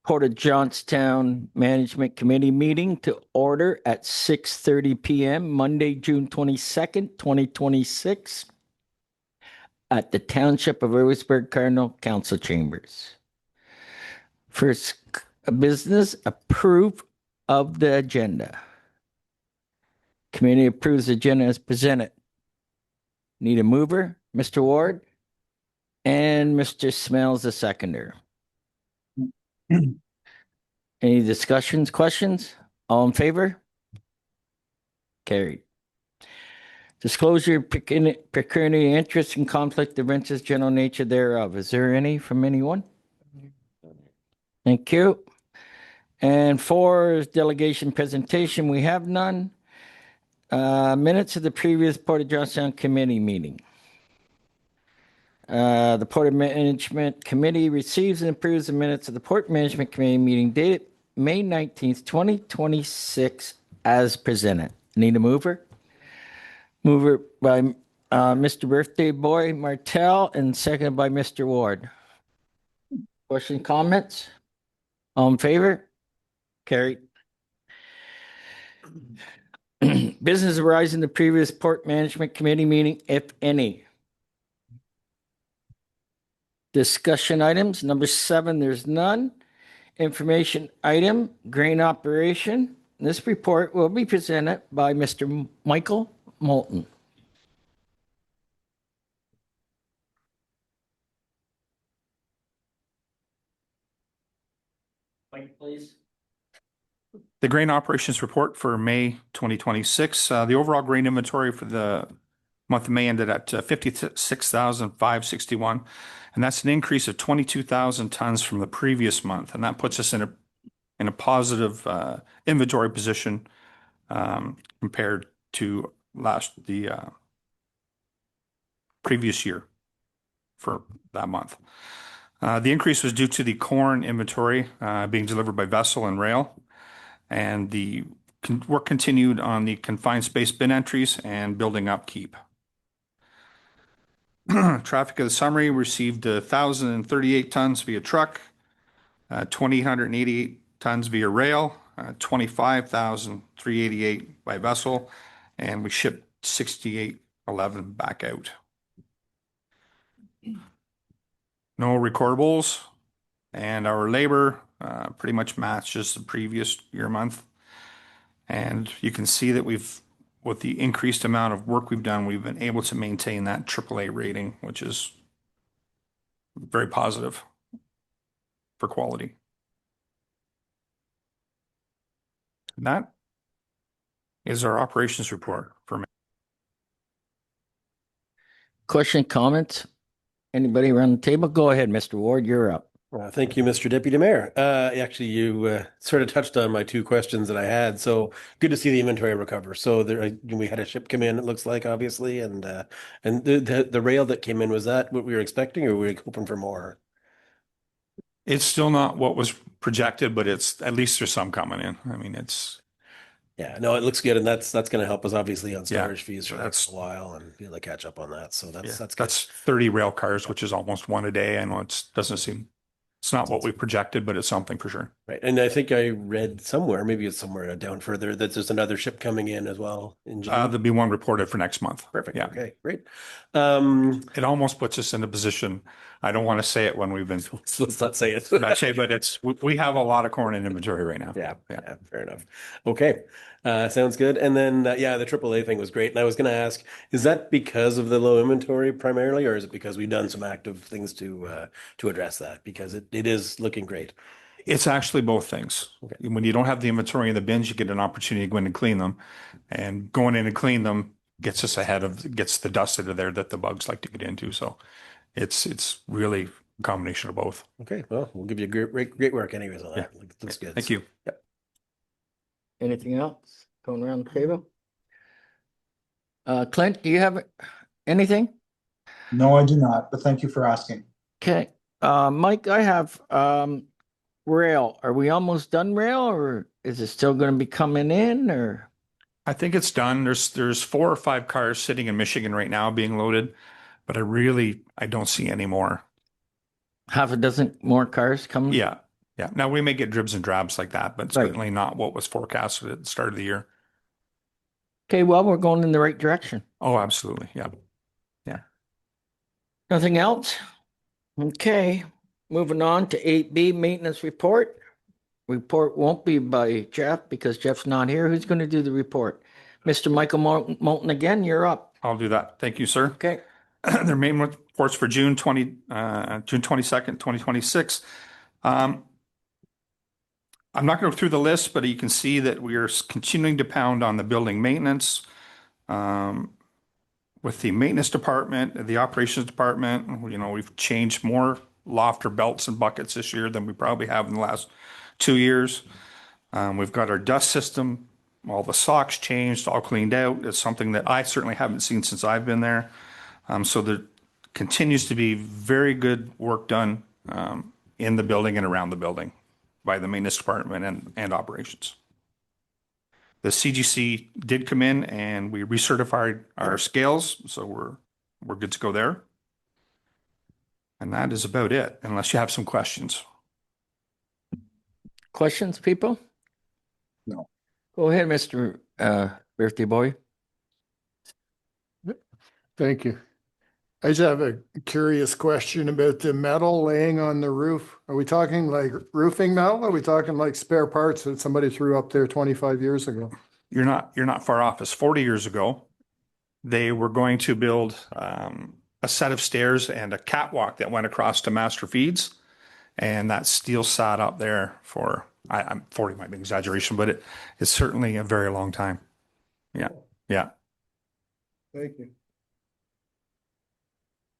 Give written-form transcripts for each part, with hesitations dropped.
Port of Johnstown Management Committee meeting to order at 6:30 p.m. Monday, June 22nd, 2026 at the Township of Lewisburg Cardinal Council Chambers. First business, approve of the agenda. Committee approves the agenda as presented. Need a mover? Mr. Ward? And Mr. Smells, the seconder. Any discussions, questions? All in favor? Carried. Disclosure, pecuniary interest and conflict of interest, general nature thereof. Is there any from anyone? Thank you. And for delegation presentation, we have none. Minutes of the previous Port of Johnstown Committee meeting. The Port Management Committee receives and approves the minutes of the Port Management Committee meeting dated May 19th, 2026 as presented. Need a mover? Mover by Mr. Birthday Boy Martell and seconded by Mr. Ward. Question, comments? All in favor? Carried. Business arising in the previous Port Management Committee meeting, if any. Discussion items, number 7, there's none. Information item, grain operation. This report will be presented by Mr. Michael Moulton. Mike, please. The grain operations report for May 2026. The overall grain inventory for the month of May ended at 56,561, and that's an increase of 22,000 tons from the previous month, and that puts us in a positive inventory position compared to the previous year for that month. The increase was due to the corn inventory being delivered by vessel and rail, and the work continued on the confined space bin entries and building upkeep. Traffic of the summary received 1,038 tons via truck, 2,888 tons via rail, 25,388 by vessel, and we shipped 6,811 back out. No recordables, and our labor pretty much matches the previous year month. And you can see that with the increased amount of work we've done, we've been able to maintain that AAA rating, which is very positive for quality. And that is our operations report for me. Question, comments? Anybody around the table? Go ahead, Mr. Ward, you're up. Thank you, Mr. Deputy Mayor. Actually, you sort of touched on my 2 questions that I had. So good to see the inventory recover. So we had a ship come in, it looks like, obviously, and the rail that came in, was that what we were expecting, or were we hoping for more? It's still not what was projected, but it's at least there's some coming in. I mean, yeah, no, it looks good, and that's going to help us obviously on storage fees for that's a while and be able to catch up on that. So that's good. That's 30 rail cars, which is almost one a day. I know it's not what we projected, but it's something for sure. Right. And I think I read somewhere, maybe it's somewhere down further, that there's another ship coming in as well in June. There'll be one reported for next month. Perfect. Yeah. Okay, great. It almost puts us in a position. I don't want to say it when we've been. Let's not say it. But we have a lot of corn in inventory right now. Yeah, fair enough. Okay. Sounds good. And then, the AAA thing was great. And I was going to ask, is that because of the low inventory primarily, or is it because we've done some active things to address that? Because it is looking great. It's actually both things. Okay. When you don't have the inventory in the bins, you get an opportunity to go in and clean them. And going in and clean them gets the dust out of there that the bugs like to get into. So it's really a combination of both. Okay. Well, we'll give you great work anyways on that. Looks good. Thank you. Yep. Anything else going around the table? Clint, do you have anything? No, I do not, but thank you for asking. Okay. Mike, I have rail. Are we almost done rail, or is it still going to be coming in, or? I think it's done. There's 4 or 5 cars sitting in Michigan right now being loaded, but I don't see any more. Half a dozen more cars coming? Yeah. Yeah. Now we may get dribs and drabs like that, but Right. certainly not what was forecasted at the start of the year. Okay, well, we're going in the right direction. Oh, absolutely. Yeah. Nothing else? Okay, moving on to 8B, maintenance report. Report won't be by Jeff because Jeff's not here. Who's going to do the report? Mr. Michael Moulton again, you're up. I'll do that. Thank you, sir. Okay, Their main reports for June 22nd, 2026. I'm not going to go through the list, but you can see that we are continuing to pound on the building maintenance. With the maintenance department, the operations department, we've changed more lofter belts and buckets this year than we probably have in the last 2 years. We've got our dust system, all the socks changed, all cleaned out. It's something that I certainly haven't seen since I've been there. So there continues to be very good work done in the building and around the building by the maintenance department and operations. The CGC did come in and we recertified our scales, so we're good to go there. And that is about it, unless you have some questions. questions, people? No. Go ahead, Mr. Birthday Boy. Thank you. I just have a curious question about the metal laying on the roof. Are we talking like roofing metal? Or are we talking like spare parts that somebody threw up there 25 years ago? You're not far off. It's 40 years ago. They were going to build a set of stairs and a catwalk that went across to Master Feeds, and that steel sat up there for I'm 40 might be an exaggeration, but it's certainly a very long time. Yeah. Thank you.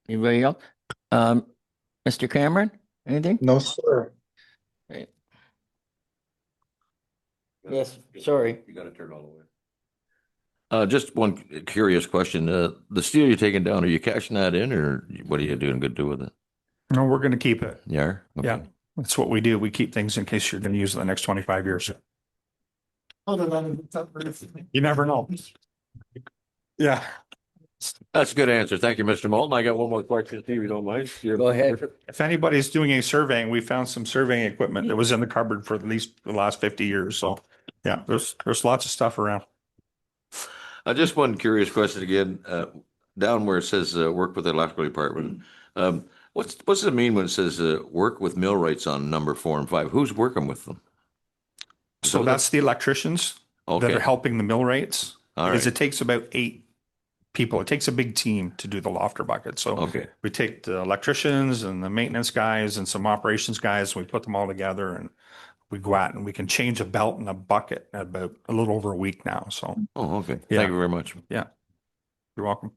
Anybody else? Mr. Cameron, anything? No, sir. Yes, sorry. You gotta turn all the way. Just one curious question. The steel you're taking down, are you cashing that in or what are you doing good do with it? No, we're going to keep it. Yeah. Okay. Yeah. That's what we do. We keep things in case you're going to use it the next 25 years. You never know. Yeah. That's a good answer. Thank you, Mr. Moulton. I got one more question, if you don't mind. Go ahead. If anybody's doing any surveying, we found some surveying equipment that was in the cupboard for at least the last 50 years. So yeah, there's lots of stuff around. Just one curious question again. Down where it says work with the electrical department. What's it mean when it says work with millwrights on number 4 and 5? Who's working with them? So that's the electricians that Okay. are helping the mill rates. All Because right. it takes about 8 people. It takes a big team to do the lofter bucket. So Okay. we take the electricians and the maintenance guys and some operations guys, and we put them all together and we go out and we can change a belt and a bucket in about a little over a week now. So Oh, okay. Yeah. Thank you very much. you're welcome.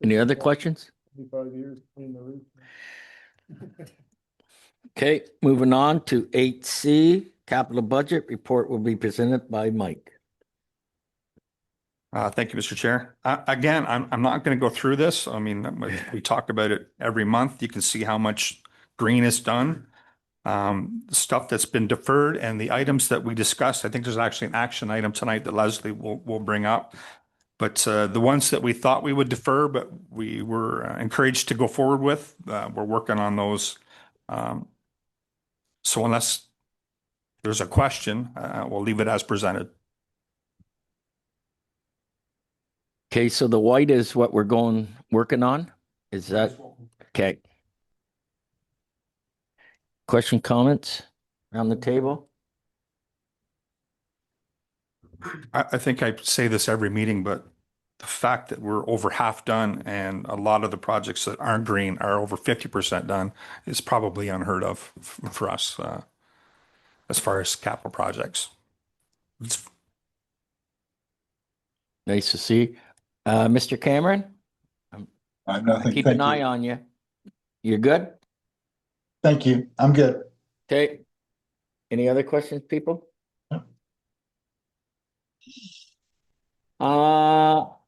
Any other questions? 25 years clean the roof. Okay, moving on to 8C, capital budget report will be presented by Mike. Thank you, Mr. Chair. Again, I'm not going to go through this. I mean, we talk about it every month. You can see how much green is done. Stuff that's been deferred and the items that we discussed. I think there's actually an action item tonight that Leslie will bring up. But the ones that we thought we would defer, but we were encouraged to go forward with, we're working on those. So unless there's a question, we'll leave it as presented. Okay, so the white is what we're working on? Is that, okay. Question, comments around the table? I think I say this every meeting, but the fact that we're over half done and a lot of the projects that aren't green are over 50% done is probably unheard of for us as far as capital projects. It's Nice to see. Mr. Cameron, I'm nothing. keep Thank an eye you. on you. You're good? Thank you. I'm good. Okay. Any other questions, people? No.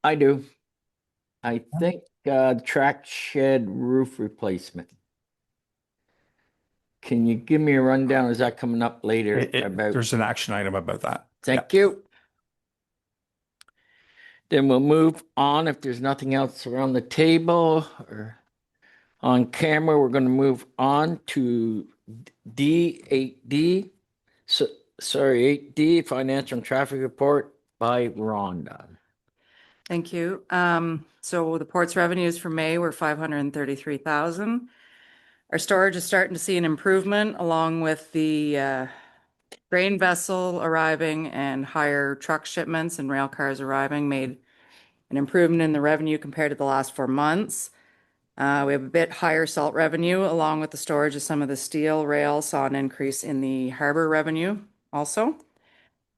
I do. I think track shed roof replacement. Can you give me a rundown? Is that coming up later about? there's an action item about that. Thank you. Then we'll move on if there's nothing else around the table or on camera. We're going to move on to D8D, so, sorry, 8D, financial and traffic report by Rhonda. Thank you. So the port's revenues for May were 533,000. Our storage is starting to see an improvement along with the grain vessel arriving and higher truck shipments and rail cars arriving made an improvement in the revenue compared to the last 4 months. We have a bit higher salt revenue along with the storage of some of the steel rail saw an increase in the harbor revenue also.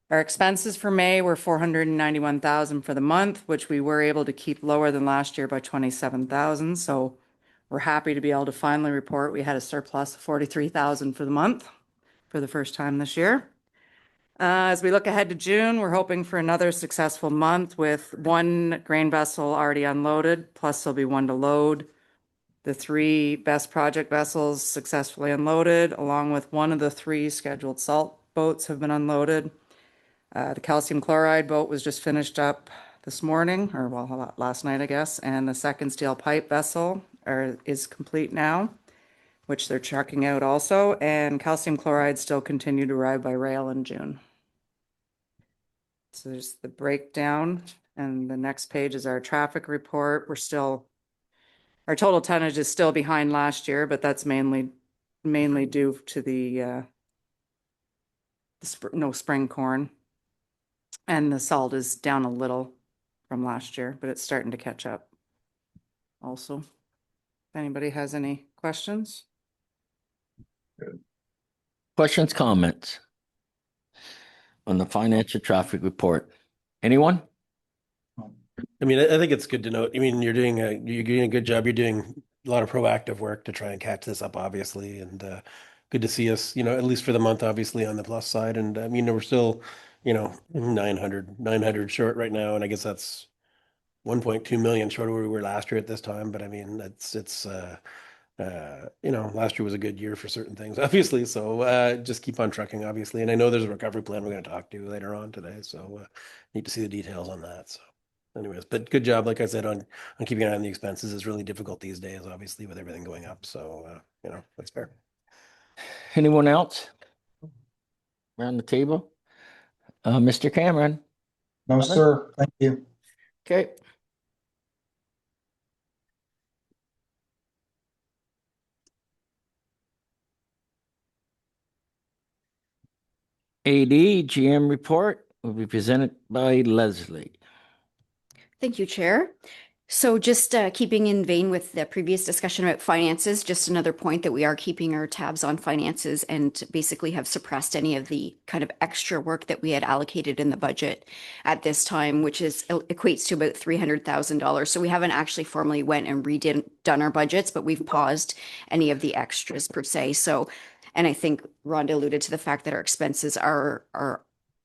Our expenses for May were 491,000 for the month, which we were able to keep lower than last year by 27,000. So we're happy to be able to finally report we had a surplus of 43,000 for the month for the first time this year. As we look ahead to June, we're hoping for another successful month with one grain vessel already unloaded, plus there'll be one to load. The 3 best project vessels successfully unloaded, along with one of the 3 scheduled salt boats have been unloaded. The calcium chloride boat was just finished up this morning, or well, last night, I guess, and the second steel pipe vessel is complete now, which they're trucking out also, and calcium chloride still continue to arrive by rail in June. So there's the breakdown, and the next page is our traffic report. Our total tonnage is still behind last year, but that's mainly due to the no spring corn. And the salt is down a little from last year, but it's starting to catch up also. If anybody has any questions? Questions, comments on the financial traffic report? Anyone? I mean, I think it's good to note. I mean, you're doing a good job. You're doing a lot of proactive work to try and catch this up, obviously, and good to see us, at least for the month, obviously, on the plus side. And I mean, we're still, 900 short right now, and I guess that's 1.2 million short of where we were last year at this time. But I mean, it's last year was a good year for certain things, obviously. So just keep on trucking, obviously. And I know there's a recovery plan we're going to talk to later on today. So need to see the details on that. So anyways, but good job, like I said, on keeping an eye on the expenses. It's really difficult these days, obviously, with everything going up. So, that's fair. Anyone else around the table? Mr. Cameron? No, Nothing? sir. Thank you. Okay. AD GM report will be presented by Leslie. Thank you, Chair. So just keeping in vein with the previous discussion about finances, just another point that we are keeping our tabs on finances and basically have suppressed any of the kind of extra work that we had allocated in the budget at this time, which equates to about $300,000. So we haven't actually formally went and done our budgets, but we've paused any of the extras per se. So, and I think Rhonda alluded to the fact that our expenses are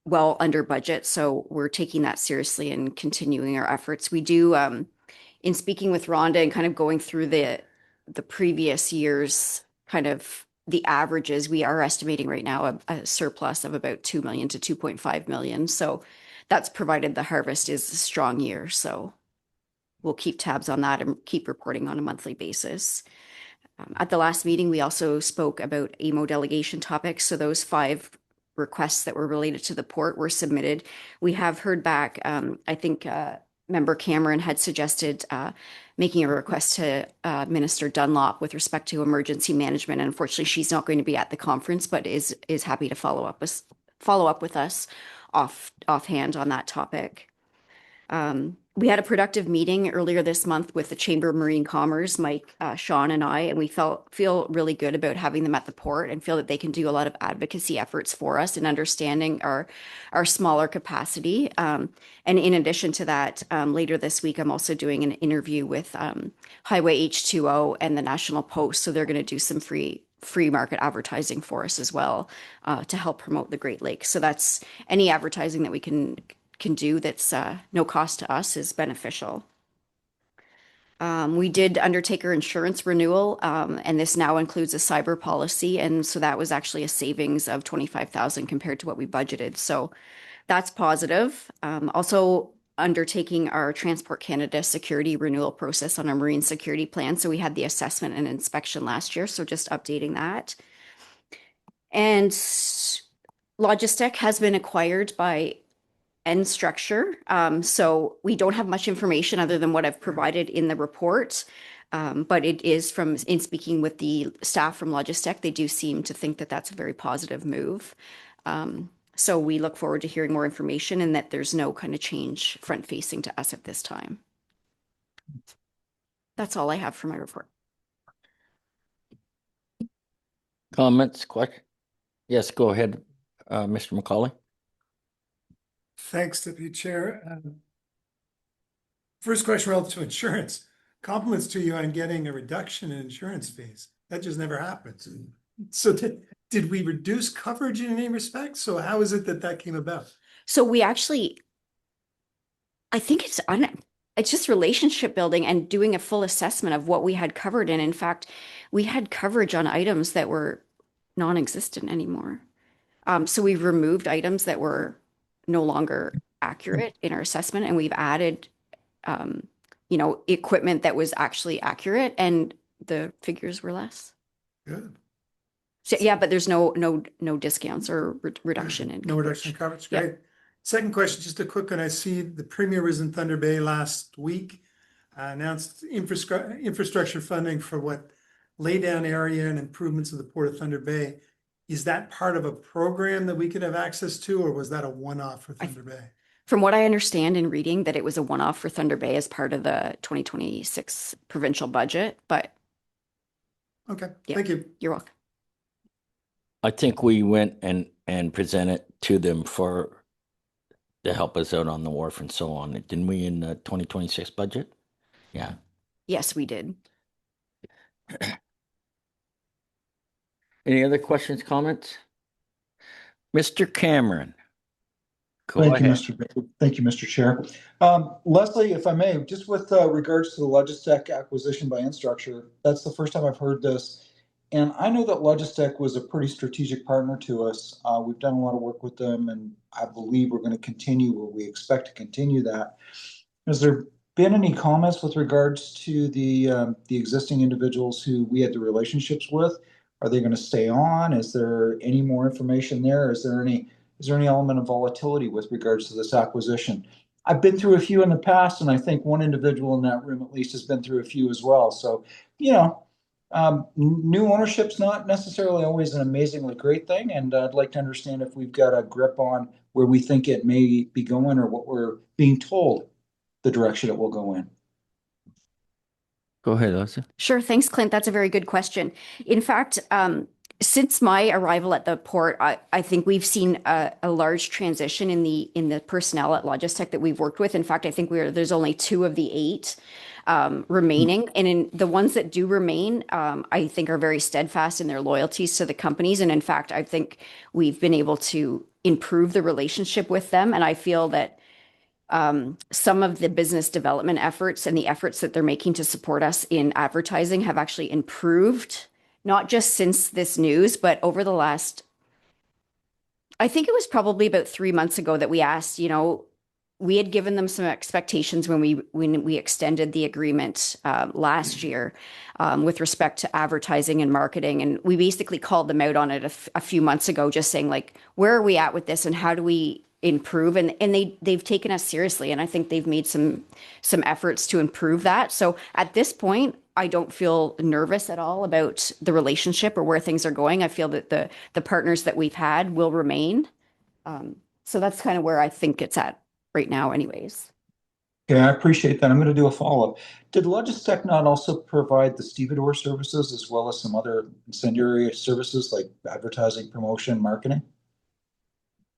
well under budget. So we're taking that seriously and continuing our efforts. We do, in speaking with Rhonda and kind of going through the previous years, kind of the averages, we are estimating right now a surplus of about 2 million to 2.5 million. So that's provided the harvest is a strong year. So we'll keep tabs on that and keep reporting on a monthly basis. At the last meeting, we also spoke about AMO delegation topics. So those 5 requests that were related to the port were submitted. We have heard back, I think Member Cameron had suggested making a request to Minister Dunlop with respect to emergency management. And unfortunately, she's not going to be at the conference, but is happy to follow up with us offhand on that topic. We had a productive meeting earlier this month with the Chamber of Marine Commerce, Mike, Sean, and I, and we feel really good about having them at the port and feel that they can do a lot of advocacy efforts for us in understanding our smaller capacity. And in addition to that, later this week, I'm also doing an interview with Highway H2O and the National Post. So they're going to do some free market advertising for us as well to help promote the Great Lakes. So that's any advertising that we can do that's no cost to us is beneficial. We did undertake our insurance renewal, and this now includes a cyber policy. And so that was actually a savings of 25,000 compared to what we budgeted. So that's positive. Also undertaking our Transport Canada security renewal process on our marine security plan. So we had the assessment and inspection last year. So just updating that. And Logistec has been acquired by N Structure. So we don't have much information other than what I've provided in the report. But it is in speaking with the staff from Logistec, they do seem to think that that's a very positive move. So we look forward to hearing more information and that there's no kind of change front facing to us at this time. That's all I have for my report. Comments, question? Yes, go ahead, Mr. McCauley. Thanks, Deputy Chair. First question relative to insurance. Compliments to you on getting a reduction in insurance fees. That just never happens. So did we reduce coverage in any respect? So how is it that that came about? So we actually, I think it's just relationship building and doing a full assessment of what we had covered. And in fact, we had coverage on items that were non-existent anymore. So we've removed items that were no longer accurate in our assessment, and we've added, equipment that was actually accurate, and the figures were less. Good. So yeah, but there's no discounts or reduction in No reduction in coverage. Great. Second question, just a quick one. I see the Premier was in Thunder Bay last week, announced infrastructure funding for what laydown area and improvements of the Port of Thunder Bay. Is that part of a program that we could have access to, or was that a one-off for Thunder Bay? From what I understand in reading, that it was a one-off for Thunder Bay as part of the 2026 provincial budget, but Okay, Yeah. thank you. you're welcome. I think we went and presented to them to help us out on the wharf and so on. Didn't we in the 2026 budget? Yeah. Yes, we did. Any other questions, comments? Mr. Cameron. Go Thank you, ahead. Thank you, Mr. Chair. Leslie, if I may, just with regards to the Logistec acquisition by Instructure, that's the first time I've heard this. And I know that Logistec was a pretty strategic partner to us. We've done a lot of work with them, and I believe we're going to continue, or we expect to continue that. Has there been any comments with regards to the existing individuals who we had the relationships with? Are they going to stay on? Is there any more information there? Is there any element of volatility with regards to this acquisition? I've been through a few in the past, and I think one individual in that room at least has been through a few as well. So, new ownership's not necessarily always an amazingly great thing, and I'd like to understand if we've got a grip on where we think it may be going, or what we're being told the direction it will go in. Go ahead, Leslie. Sure. Thanks, Clint. That's a very good question. In fact, since my arrival at the port, I think we've seen a large transition in the personnel at Logistec that we've worked with. In fact, I think there's only 2 of the 8 remaining, and in the ones that do remain, I think are very steadfast in their loyalties to the companies. And in fact, I think we've been able to improve the relationship with them, and I feel that some of the business development efforts and the efforts that they're making to support us in advertising have actually improved, not just since this news, but over the last, I think it was probably about 3 months ago that we asked, we had given them some expectations when we extended the agreement last year with respect to advertising and marketing. And we basically called them out on it a few months ago, just saying, like, where are we at with this and how do we improve? And they've taken us seriously, and I think they've made some efforts to improve that. So at this point, I don't feel nervous at all about the relationship or where things are going. I feel that the partners that we've had will remain. So that's kind of where I think it's at right now anyways. Yeah, I appreciate that. I'm going to do a follow-up. Did Logistec not also provide the stevedore services as well as some other incendiary services like advertising, promotion, marketing?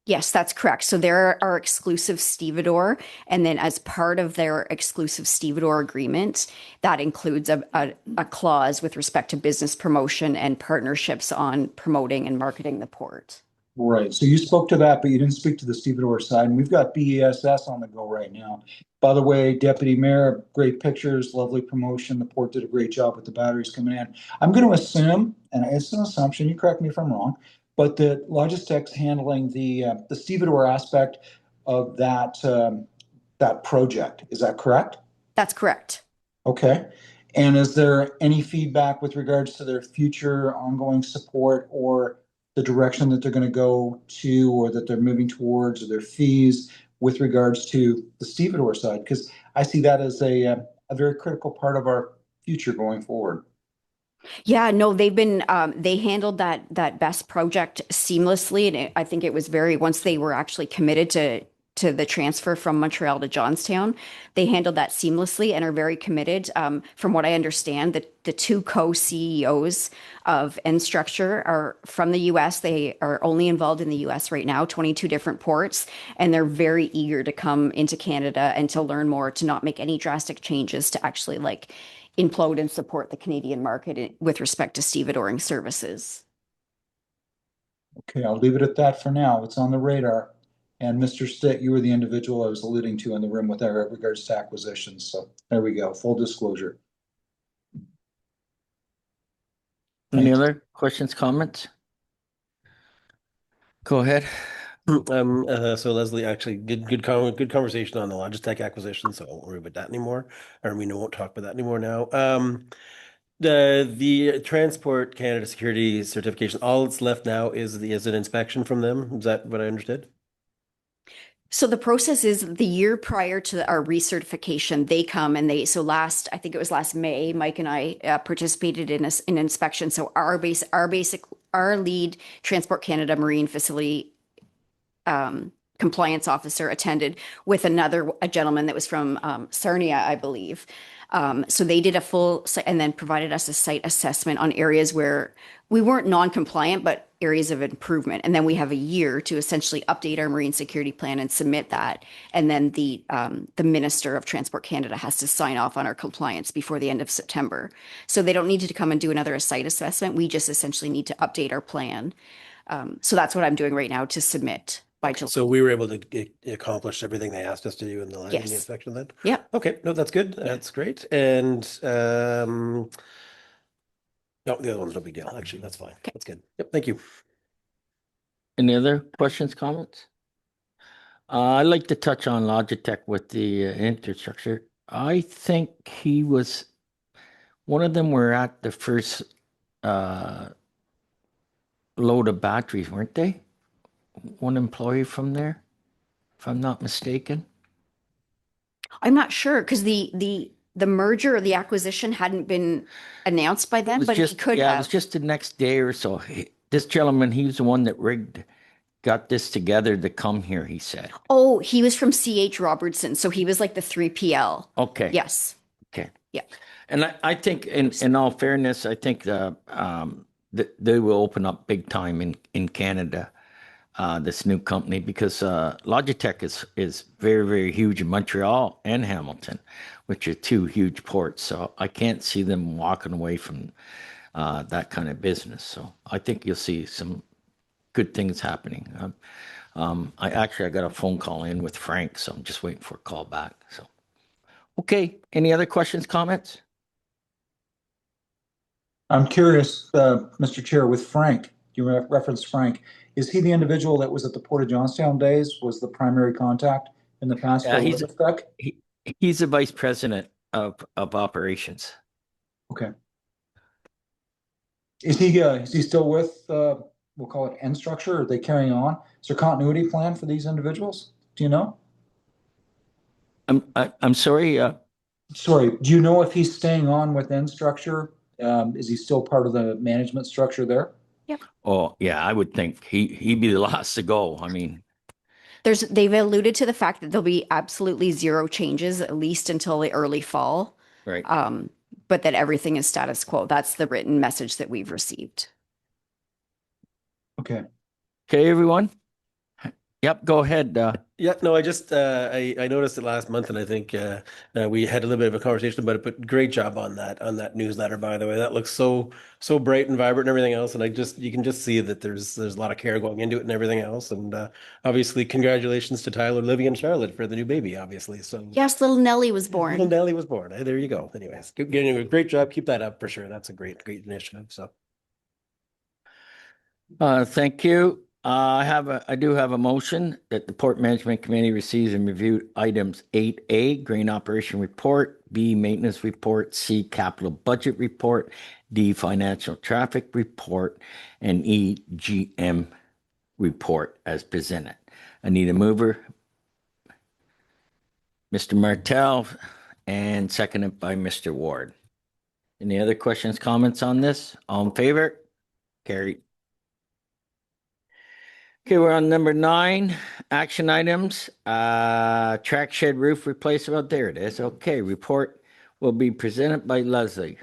Yes, that's correct. So they're our exclusive stevedore. And then as part of their exclusive stevedore agreement, that includes a clause with respect to business promotion and partnerships on promoting and marketing the port. Right. So you spoke to that, but you didn't speak to the stevedore side. And we've got BESS on the go right now. By the way, Deputy Mayor, great pictures, lovely promotion. The port did a great job with the batteries coming in. I'm going to assume, and it's an assumption, you correct me if I'm wrong, but that Logistec's handling the stevedore aspect of that project. Is that correct? That's correct. Okay. And is there any feedback with regards to their future ongoing support or the direction that they're going to go to, or that they're moving towards, or their fees with regards to the stevedore side? Because I see that as a very critical part of our future going forward. Yeah, no, they've been they handled that BEST project seamlessly, and I think it was very once they were actually committed to the transfer from Montreal to Johnstown, they handled that seamlessly and are very committed. From what I understand, the two co-CEOs of N-Structure are from the US. They are only involved in the US right now, 22 different ports, and they're very eager to come into Canada and to learn more, to not make any drastic changes, to actually like implode and support the Canadian market with respect to stevedoring services. Okay, I'll leave it at that for now. It's on the radar. And Mr. Stitt, you were the individual I was alluding to in the room with regards to acquisitions. So there we go. Full disclosure. Any Thanks. other questions, comments? Go ahead. So Leslie, actually, good conversation on the Logitech acquisition, so I won't worry about that anymore. Or we won't talk about that anymore now. The Transport Canada Security Certification, all that's left now is an inspection from them. Is that what I understood? So the process is the year prior to our recertification, they come and I think it was last May, Mike and I participated in an inspection. So our lead Transport Canada Marine Facility compliance officer attended with a gentleman that was from Sarnia, I believe. So they did a full and then provided us a site assessment on areas where we weren't non-compliant, but areas of improvement. And then we have a year to essentially update our marine security plan and submit that. And then the Minister of Transport Canada has to sign off on our compliance before the end of September. So they don't need to come and do another site assessment. We just essentially need to update our plan. So that's what I'm doing right now to submit by July. So we were able to accomplish everything they asked us to do in the Yes. inspection then? Yeah. Okay, no, that's good. That's great. And no, the other one's no big deal. Actually, that's fine. Okay. That's good. Yep, thank you. Any other questions, comments? I'd like to touch on Logitech with the infrastructure. I think one of them were at the first load of batteries, weren't they? One employee from there, if I'm not mistaken. I'm not sure because the merger or the acquisition hadn't been announced by then, but he could It have. was just the next day or so. This gentleman, he was the one that got this together to come here, he said. Oh, he was from CH Robertson, so he was like the 3PL. Okay. Yes. Okay. Yeah. And I think, in all fairness, I think that they will open up big time in Canada, this new company, because Logitech is very, very huge in Montreal and Hamilton, which are two huge ports. So I can't see them walking away from that kind of business. So I think you'll see some good things happening. I got a phone call in with Frank, so I'm just waiting for a call back. So, okay. Any other questions, comments? I'm curious, Mr. Chair, with Frank, you referenced Frank. Is he the individual that was at the Port of Johnstown days, was the primary contact in the past? Yeah, for he's- Logitech? He's the vice president of operations. Okay. Is he still with, we'll call it N-Structure? Are they carrying on? Is there continuity plan for these individuals? Do you know? I'm sorry. Sorry, do you know if he's staying on with N-Structure? Is he still part of the management structure there? Oh, yeah, I would think he'd be the last to go. I mean, They've alluded to the fact that there'll be absolutely zero changes, at least until the early fall. right. But that everything is status quo. That's the written message that we've received. Okay. Okay, everyone. Yep, go ahead. Yeah, no, I just I noticed it last month, and I think we had a little bit of a conversation about it. But great job on that newsletter, by the way. That looks so bright and vibrant and everything else. And you can just see that there's a lot of care going into it and everything else. And obviously, congratulations to Tyler, Livy, and Charlotte for the new baby. Obviously, so Yes, little Nellie was little born. Nelly was born. There you go. Anyways, getting a great job. Keep that up for sure. That's a great initiative. So Thank you. I do have a motion that the Port Management Committee receives and review items 8A, grain operation report, B, maintenance report, C, capital budget report, D, financial traffic report, and E, GM report as presented. I need a mover. Mr. Martell, and seconded by Mr. Ward. Any other questions, comments on this? All in favor? Carried. Okay, we're on number 9, action items. Track shed roof replacement. There it is. Okay, report will be presented by Leslie.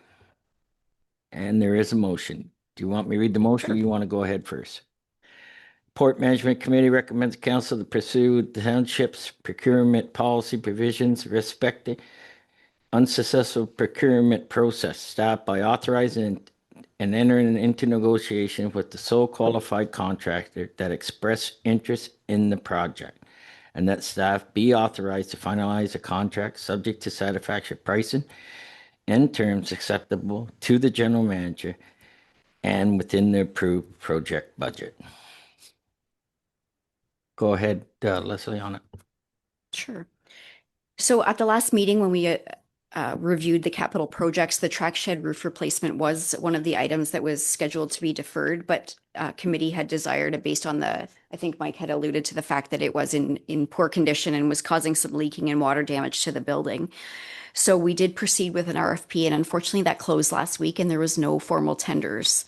And there is a motion. Do you want me to read the motion or you want to go ahead first? Port Management Committee recommends council to pursue the township's procurement policy provisions respecting unsuccessful procurement process staff by authorizing and entering into negotiation with the sole qualified contractor that expressed interest in the project, and that staff be authorized to finalize a contract subject to satisfactory pricing and terms acceptable to the general manager and within the approved project budget. Go ahead, Leslie, on it. Sure. So at the last meeting, when we reviewed the capital projects, the track shed roof replacement was one of the items that was scheduled to be deferred, but committee had desired, based on I think Mike had alluded to the fact that it was in poor condition and was causing some leaking and water damage to the building. So we did proceed with an RFP, and unfortunately that closed last week and there was no formal tenders.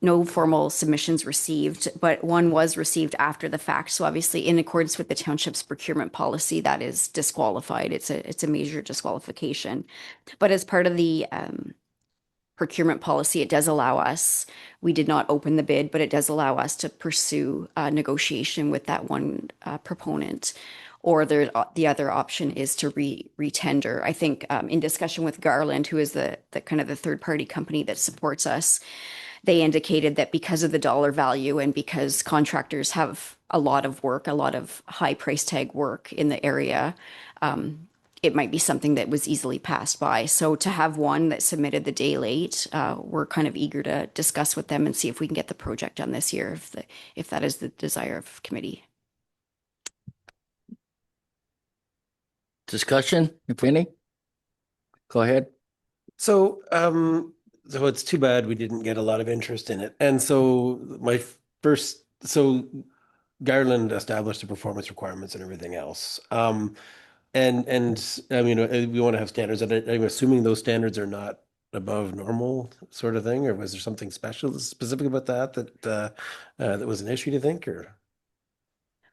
No formal submissions received, but one was received after the fact. So obviously, in accordance with the township's procurement policy, that is disqualified. It's a major disqualification. But as part of the procurement policy, it does allow us, we did not open the bid, but it does allow us to pursue negotiation with that one proponent. Or the other option is to retender. I think in discussion with Garland, who is the kind of the third party company that supports us, they indicated that because of the dollar value and because contractors have a lot of work, a lot of high price tag work in the area, it might be something that was easily passed by. So to have one that submitted the day late, we're kind of eager to discuss with them and see if we can get the project done this year, if that is the desire of committee. Discussion, if any? Go ahead. So, so it's too bad we didn't get a lot of interest in it. And so so Garland established the performance requirements and everything else. And I mean, we want to have standards, and I'm assuming those standards are not above normal sort of thing, or was there something specific about that was an issue, do you think, or?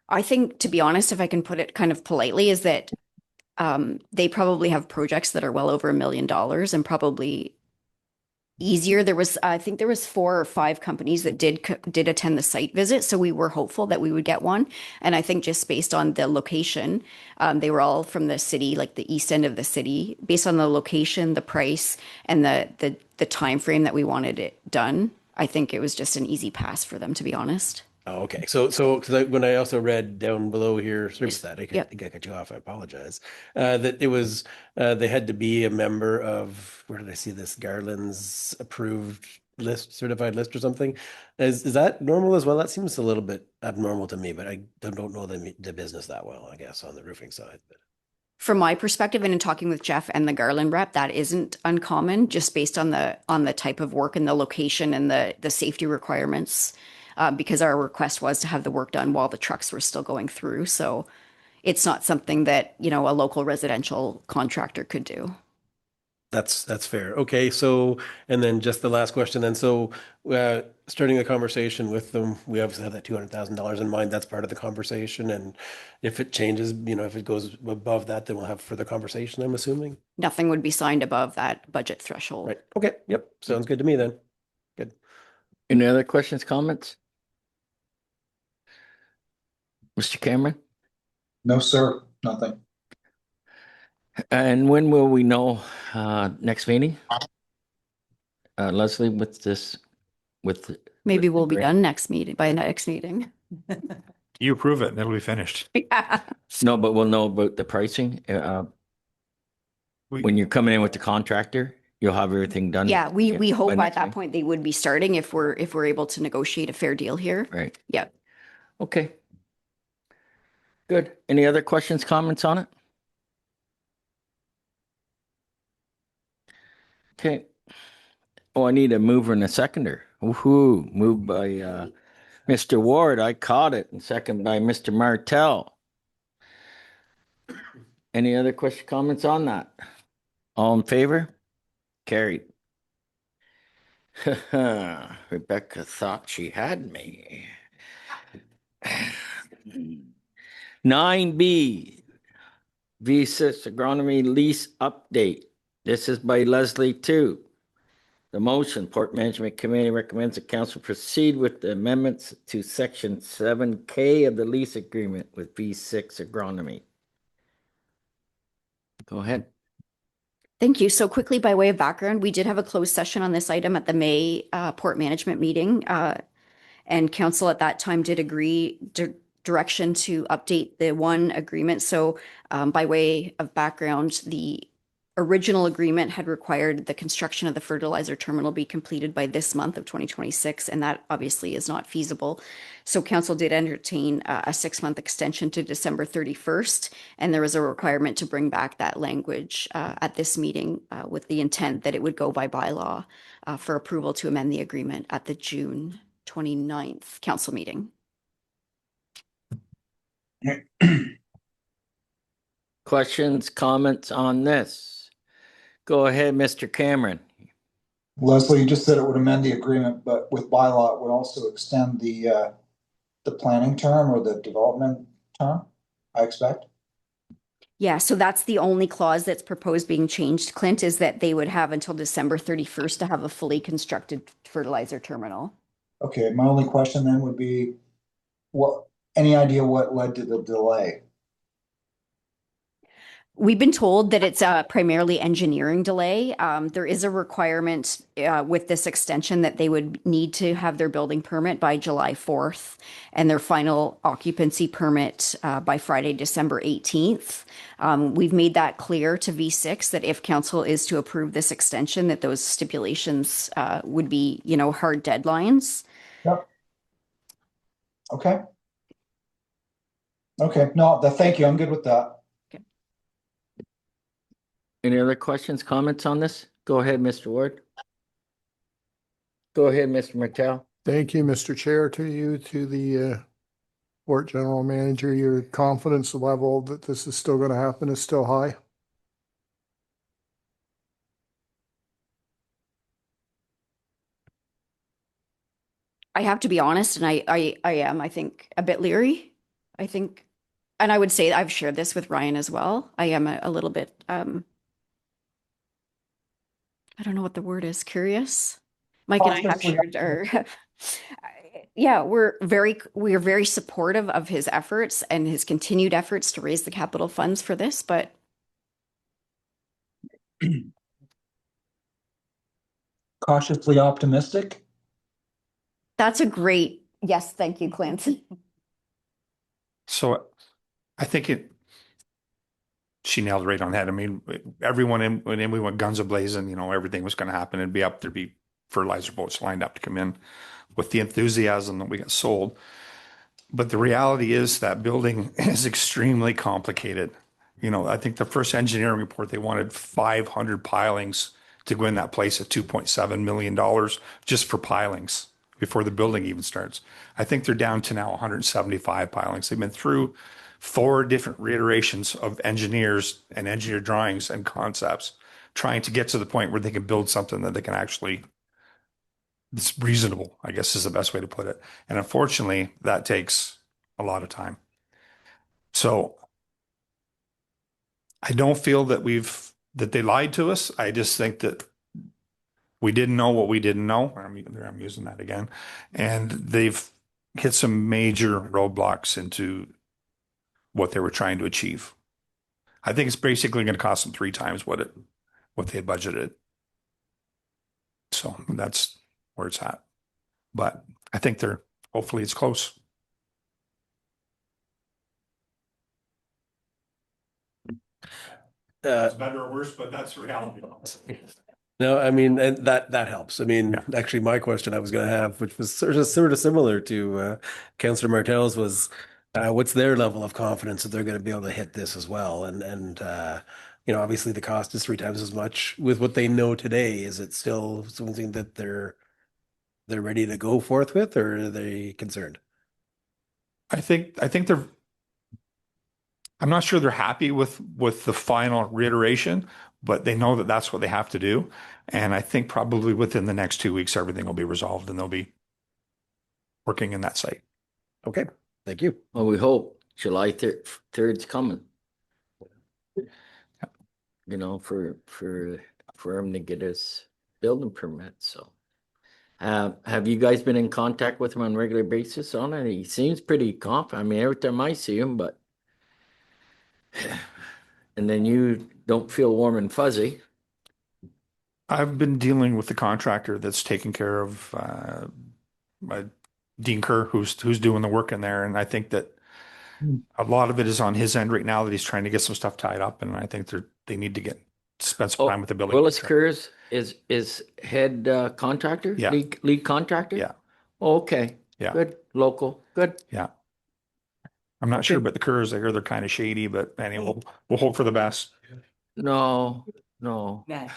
I think, to be honest, if I can put it kind of politely, is that they probably have projects that are well over $1 million and probably easier. I think there was 4 or 5 companies that did attend the site visit, so we were hopeful that we would get one. And I think just based on the location, they were all from the city, like the east end of the city. Based on the location, the price, and the time frame that we wanted it done, I think it was just an easy pass for them, to be honest. Oh, okay. So because when I also read down below here, sorry about that, I think I cut you off. I apologize. That it was they had to be a member of, where did I see this? Garland's approved list, certified list or something. Is that normal as well? That seems a little bit abnormal to me, but I don't know the business that well, I guess, on the roofing side. But from my perspective, and in talking with Jeff and the Garland rep, that isn't uncommon, just based on the type of work and the location and the safety requirements. Because our request was to have the work done while the trucks were still going through. So it's not something that, a local residential contractor could do. That's fair. Okay. So, and then just the last question then. So, starting a conversation with them, we obviously have that $200,000 in mind. That's part of the conversation. And if it changes, if it goes above that, then we'll have further conversation, I'm assuming. Nothing would be signed above that budget threshold. Right. Okay. Yep. Sounds good to me then. Good. Any other questions, comments? Mr. Cameron? No, sir, nothing. And when will we know next meeting? Leslie, Maybe we'll be Great. done by next meeting. You approve it and it'll be finished. Yeah. No, but we'll know about the pricing. When you're coming in with the contractor, you'll have everything done. Yeah, we hope by by next that week. point they would be starting if we're able to negotiate a fair deal here. Right. Yeah. Okay. Good. Any other questions, comments on it? Okay. Oh, I need a mover and a seconder. Woohoo, moved by Mr. Ward. I caught it. And second by Mr. Martell. Any other comments on that? All in favor? Carried. Rebecca thought she had me. 9B, V6 agronomy lease update. This is by Leslie too. The motion, Port Management Committee recommends the council proceed with the amendments to section 7K of the lease agreement with V6 agronomy. Go ahead. Thank you. So quickly, by way of background, we did have a closed session on this item at the May Port Management meeting. And council at that time did agree direction to update the one agreement. So by way of background, the original agreement had required the construction of the fertilizer terminal be completed by this month of 2026, and that obviously is not feasible. So council did entertain a 6-month extension to December 31st, and there was a requirement to bring back that language at this meeting with the intent that it would go by bylaw for approval to amend the agreement at the June 29th council meeting. Questions, comments on this? Go ahead, Mr. Cameron. Leslie, you just said it would amend the agreement, but with bylaw, it would also extend the planning term or the development term, I expect. Yeah, so that's the only clause that's proposed being changed, Clint, is that they would have until December 31st to have a fully constructed fertilizer terminal. Okay, my only question then would be, any idea what led to the delay? We've been told that it's a primarily engineering delay. There is a requirement with this extension that they would need to have their building permit by July 4th and their final occupancy permit by Friday, December 18th. We've made that clear to V6 that if council is to approve this extension, that those stipulations would be, hard deadlines. Yep. Okay. Okay, no, thank you. I'm good with that. Any other questions, comments on this? Go ahead, Mr. Ward. Go ahead, Mr. Martell. Thank you, Mr. Chair, to you, to the Port General Manager. Your confidence level that this is still going to happen is still high. I have to be honest, and I am, I think, a bit leery. I think, and I would say I've shared this with Ryan as well. I am a little bit, I don't know what the word is, curious. Mike and I have shared yeah, we're very supportive of his efforts and his continued efforts to raise the capital funds for this, but Cautiously optimistic? that's a great, yes, thank you, Clint. So I think she nailed it right on the head. I mean, everyone when we went guns a-blazing, everything was going to happen and there'd be fertilizer boats lined up to come in with the enthusiasm that we got sold. But the reality is that building is extremely complicated. I think the first engineering report, they wanted 500 pilings to go in that place at $2.7 million just for pilings before the building even starts. I think they're down to now 175 pilings. They've been through 4 different reiterations of engineers and engineer drawings and concepts trying to get to the point where they can build something that they can actually, it's reasonable, I guess is the best way to put it. And unfortunately, that takes a lot of time. So I don't feel that they lied to us. I just think that we didn't know what we didn't know. I'm using that again. And they've hit some major roadblocks into what they were trying to achieve. I think it's basically going to cost them 3 times what they had budgeted. So that's where it's at. But I think hopefully it's close. It's better or worse, but that's reality. No, I mean, and that helps. I mean, actually, my question I was going to have, which was sort of similar to Councillor Martell's, was what's their level of confidence that they're going to be able to hit this as well? And you know, obviously the cost is 3 times as much with what they know today. Is it still something that they're ready to go forth with, or are they concerned? I think I'm not sure they're happy with the final reiteration, but they know that that's what they have to do. And I think probably within the next 2 weeks, everything will be resolved and they'll be working in that site. Okay, thank you. Well, we hope July 3rd's coming. You know, for him to get his building permit, so. Have you guys been in contact with him on a regular basis on it? He seems pretty confident. I mean, every time I see him, but. And then you don't feel warm and fuzzy. I've been dealing with the contractor that's taking care of Dean Kerr, who's doing the work in there, and I think that a lot of it is on his end right now that he's trying to get some stuff tied up, and I think they need to spend some time with the building. Willis Kerr's is head contractor? Yeah. Lead contractor? Yeah. Oh, okay. Yeah. Good. Local. Good. Yeah. I'm not sure, but the Kerrs, I hear they're kind of shady, but anyway, we'll hope for the best. No. Yeah.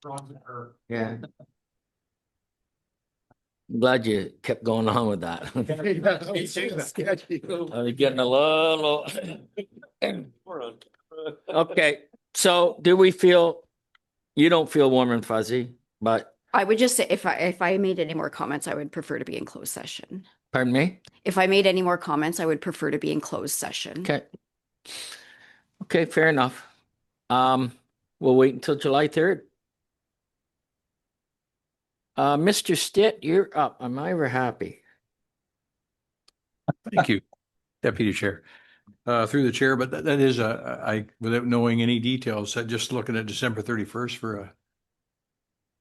I'm glad you kept going on with that. I'm getting a little. Okay, so do we feel, you don't feel warm and fuzzy, but, I would just say if I made any more comments, I would prefer to be in closed session. pardon me? If I made any more comments, I would prefer to be in closed session. Okay. Okay, fair enough. We'll wait until July 3rd. Mr. Stitt, you're up. I'm ever happy. Thank you, Deputy Chair. Through the chair, but that is without knowing any details, just looking at December 31st for a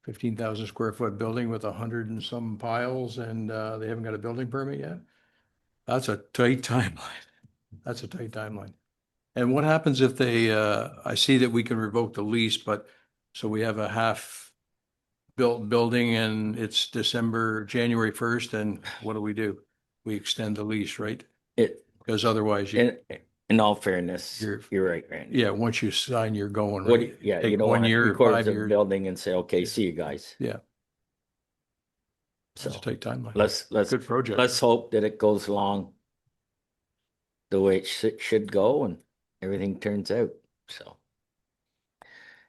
15,000 square foot building with 100 and some piles, and they haven't got a building permit yet. That's a tight timeline. That's a tight timeline. And what happens if they, I see that we can revoke the lease, but so we have a half built building and it's January 1st, and what do? We extend the lease, right? Because otherwise In all fairness, You're- you're right, Randy. yeah, once you sign, you're going, What, right? yeah, Take you don't 1 want to year, 3/4 5 of the years. building and say, okay, see you guys. Yeah. So That's a tight timeline. let's Good project. let's hope that it goes along the way it should go and everything turns out. So,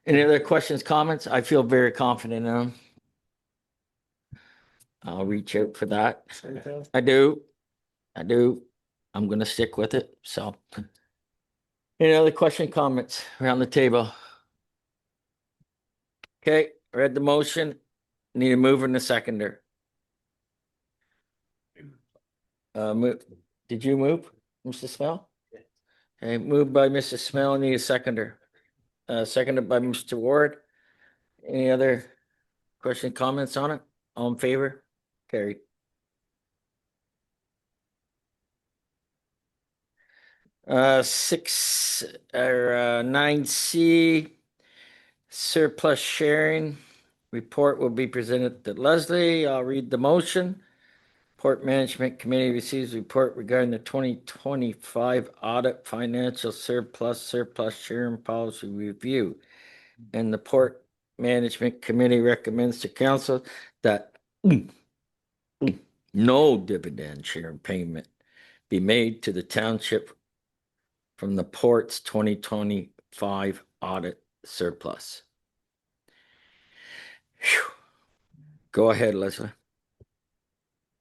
any other questions, comments? I feel very confident in them. I'll reach out for that. I do. I'm gonna stick with it. So, any other question, comments around the table? Okay, read the motion. Need a mover and a seconder. Did you move, Mr. Smell? Okay, moved by Mr. Smell, need a seconder. Seconded by Mr. Ward. Any other question, comments on it? All in favor? Carried. Six or 9C surplus sharing report will be presented to Leslie. I'll read the motion. Port Management Committee receives report regarding the 2025 audit financial surplus sharing policy review. And the Port Management Committee recommends to council that no dividend share payment be made to the township from the port's 2025 audit surplus. Whew. Go ahead, Leslie.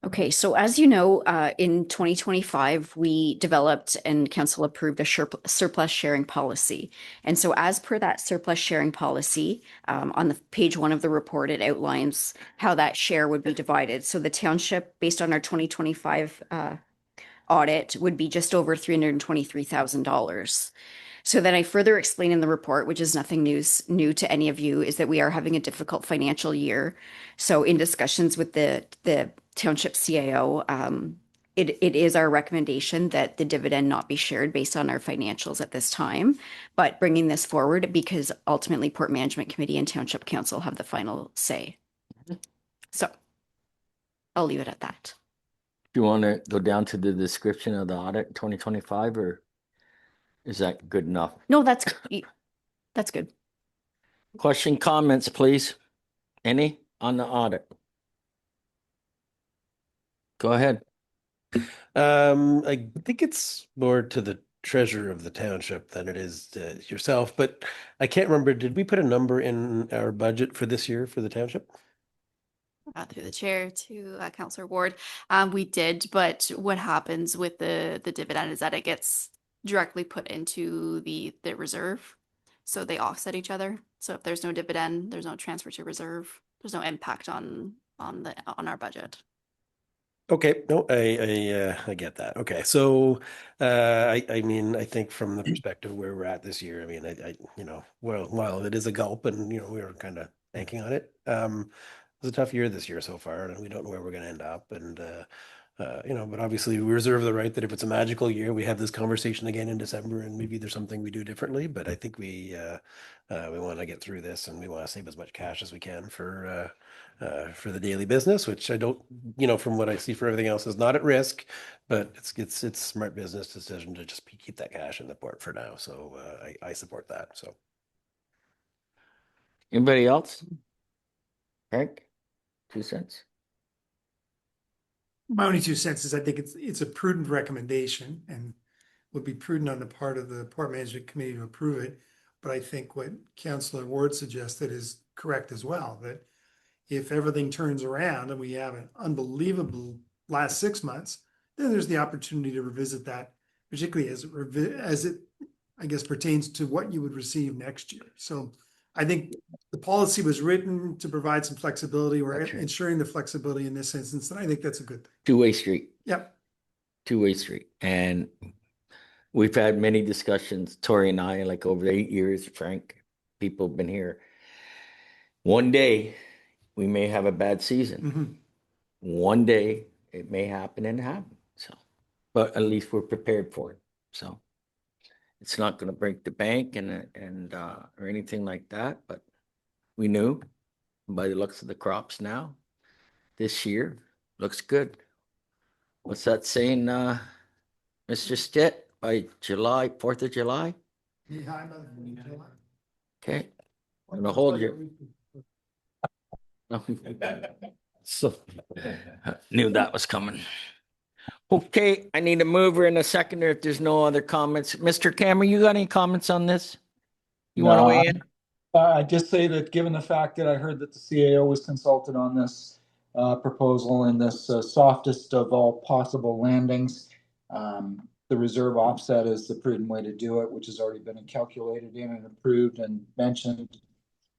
Okay, so as you know, in 2025, we developed and council approved a surplus sharing policy. And so as per that surplus sharing policy, on the page 1 of the report, it outlines how that share would be divided. So the township, based on our 2025 audit, would be just over $323,000. So then I further explain in the report, which is nothing new to any of you, is that we are having a difficult financial year. So in discussions with the township CAO, it is our recommendation that the dividend not be shared based on our financials at this time, but bringing this forward because ultimately Port Management Committee and Township Council have the final say. So I'll leave it at that. Do you want to go down to the description of the audit 2025 or? Is that good enough? No, that's good. Question, comments, please? Any on the audit? Go ahead. I think it's more to the treasurer of the township than it is to yourself, but I can't remember, did we put a number in our budget for this year for the township? Through the chair to Councillor Ward, we did, but what happens with the dividend is that it gets directly put into the reserve, so they offset each other. So if there's no dividend, there's no transfer to reserve. There's no impact on our budget. Okay, no, I get that. Okay, so I mean, I think from the perspective where we're at this year, I mean, I you know, well, while it is a gulp, and you know, we were kind of banking on it. It was a tough year this year so far, and we don't know where we're going to end up. And you know, but obviously we reserve the right that if it's a magical year, we have this conversation again in December, and maybe there's something we do differently. But I think we want to get through this, and we want to save as much cash as we can for the daily business, which I don't, you know, from what I see for everything else is not at risk, but it's smart business decision to just keep that cash in the port for now. So I support that. So Anybody else? Frank, 2 cents. My only 2 cents is I think it's a prudent recommendation and would be prudent on the part of the Port Management Committee to approve it. But I think what Councillor Ward suggested is correct as well, that if everything turns around and we have an unbelievable last 6 months, then there's the opportunity to revisit that, particularly as it, I guess, pertains to what you would receive next year. So I think the policy was written to provide some flexibility. We're That's right. ensuring the flexibility in this instance, and I think that's a good thing. Two-way street. Yep. Two-way street. And we've had many discussions, Tori and I, like over 8 years, Frank, people have been here. One day we may have a bad season. Mhm. One day it may happen and happen. So, but at least we're prepared for it. So it's not going to break the bank and or anything like that, but we knew by the looks of the crops now this year looks good. What's that saying, Mr. Stitt? By July, 4th of July? Okay. I'm gonna hold you. So knew that was coming. Okay, I need a mover and a seconder if there's no other comments. Mr. Cameron, you got any comments on this? You want to No, weigh in? I just say that given the fact that I heard that the CAO was consulted on this proposal and this softest of all possible landings, the reserve offset is the prudent way to do it, which has already been calculated in and approved and mentioned.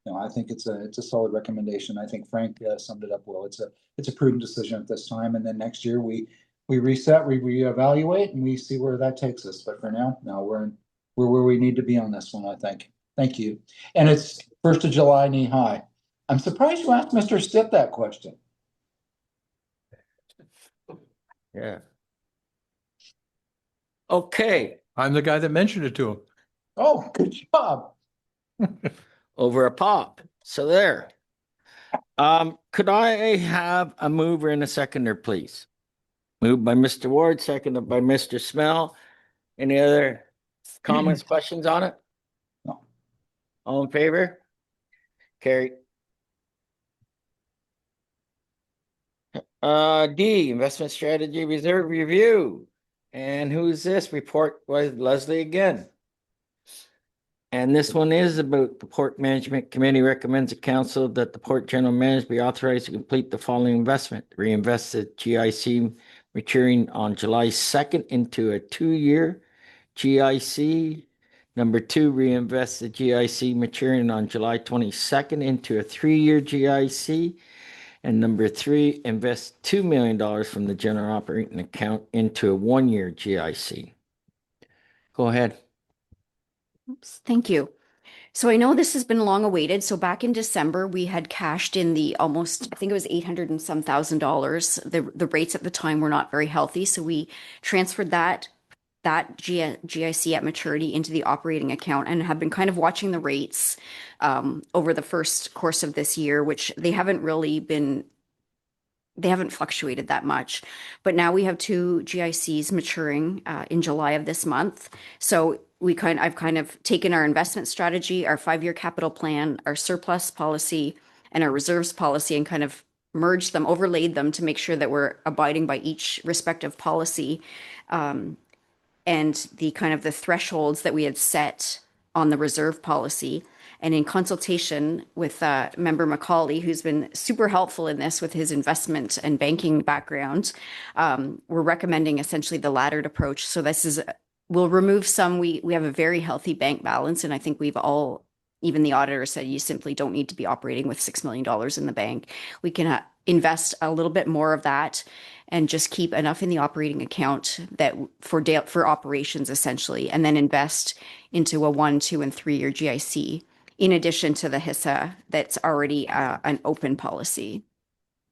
You know, I think it's a solid recommendation. I think Frank summed it up well. It's a prudent decision at this time, and then next year we reset, we reevaluate, and we see where that takes us. But for now, we're where we need to be on this one, I think. Thank you. And it's 1st of July, knee high. I'm surprised you asked Mr. Stitt that question. Yeah. Okay, I'm the guy that mentioned it to him. Oh, good job. over a pop. So there. Could I have a mover and a seconder, please? Moved by Mr. Ward, seconded by Mr. Smell. Any other comments, questions on it? No. All in favor? Carried. D, investment strategy reserve review. And who's this? Report was Leslie again. And this one is about the Port Management Committee recommends to council that the Port General Manager be authorized to complete the following investment. Reinvest the GIC maturing on July 2nd into a 2-year GIC. Number 2, reinvest the GIC maturing on July 22nd into a 3-year GIC. And number 3, invest $2 million from the general operating account into a 1-year GIC. Go ahead. Oops, thank you. So I know this has been long awaited. So back in December, we had cashed in the almost, I think it was 800 and some $1,000. The rates at the time were not very healthy. So we transferred that GIC at maturity into the operating account and have been kind of watching the rates over the first course of this year, which they haven't really been they haven't fluctuated that much. But now we have two GICs maturing in July of this month. So I've kind of taken our investment strategy, our 5-year capital plan, our surplus policy, and our reserves policy, and kind of merged them, overlaid them to make sure that we're abiding by each respective policy, and the kind of the thresholds that we had set on the reserve policy. And in consultation with Member Macaulay, who's been super helpful in this with his investment and banking background, we're recommending essentially the laddered approach. So we'll remove some. We have a very healthy bank balance, and I think even the auditor said you simply don't need to be operating with $6 million in the bank. We can invest a little bit more of that and just keep enough in the operating account that for operations essentially, and then invest into a 1, 2, and 3 year GIC, in addition to the HISA that's already an open policy.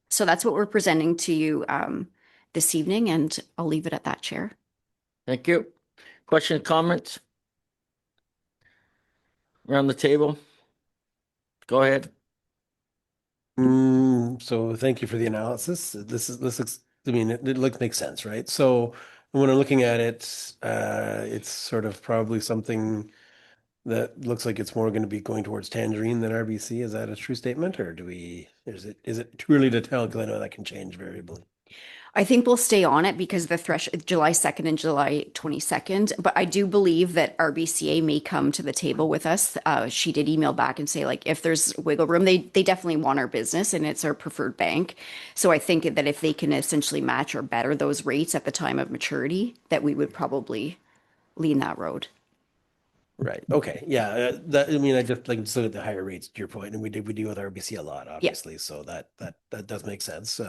So that's what we're presenting to you this evening, and I'll leave it at that, Chair. Thank you. Questions, comments? Around the table? Go ahead. So thank you for the analysis. This looks, I mean, it makes sense, right? So when I'm looking at it, it's sort of probably something that looks like it's more going to be going towards Tangerine than RBC. Is that a true statement, or is it too early to tell? Because I know that can change variably. I think we'll stay on it because the threshold July 2nd and July 22nd. But I do believe that RBCA may come to the table with us. She did email back and say, like, if there's wiggle room, they definitely want our business and it's our preferred bank. So I think that if they can essentially match or better those rates at the time of maturity, that we would probably lean that road. Right. Okay. Yeah. I mean, I just look at the higher rates to your point, and we do with RBC a lot, obviously. So that does make sense.